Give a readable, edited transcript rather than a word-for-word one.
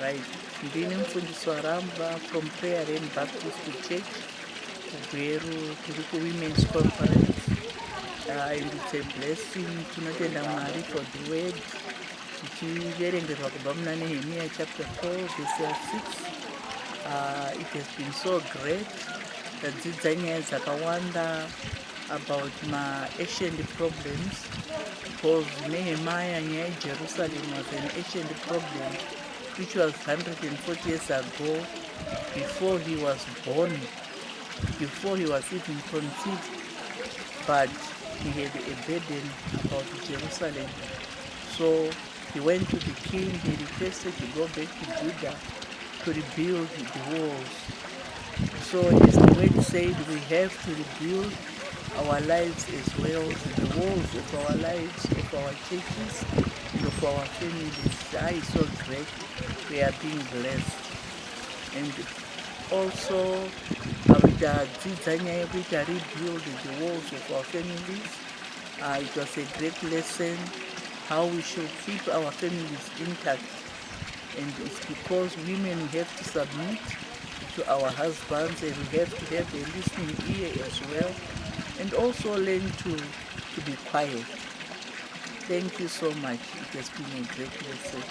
Right. Ndini mfundisi Warambwa from Prayer and Baptist Church, Gweru tiri Women's Conference. And it's a blessing tinotenda Mwari for the word. Tichiverengerwa kubva muna Nehemiah chapter 4 verse 6. It has been so great. Tadzidza nyaya dzakawanda about ancient problems, because Nehemiah nyaya Jerusalem was an ancient problem which was 140 years ago, before he was born, before he was even conceived. But he had a burden about Jerusalem. So he went to the king, he requested to go back to Judah to rebuild the walls. So as the word said, we have to rebuild our lives as well, the walls of our lives, of our churches, and of our families. That is so great. We are being blessed. And also, tadzidza nyaya yekuti rebuild the walls of our families. It was a great lesson how we should keep our families intact. And it's because women have to submit to our husbands, and we have to have a listening ear as well, and also learn to be quiet. Thank you so much. It has been a great lesson.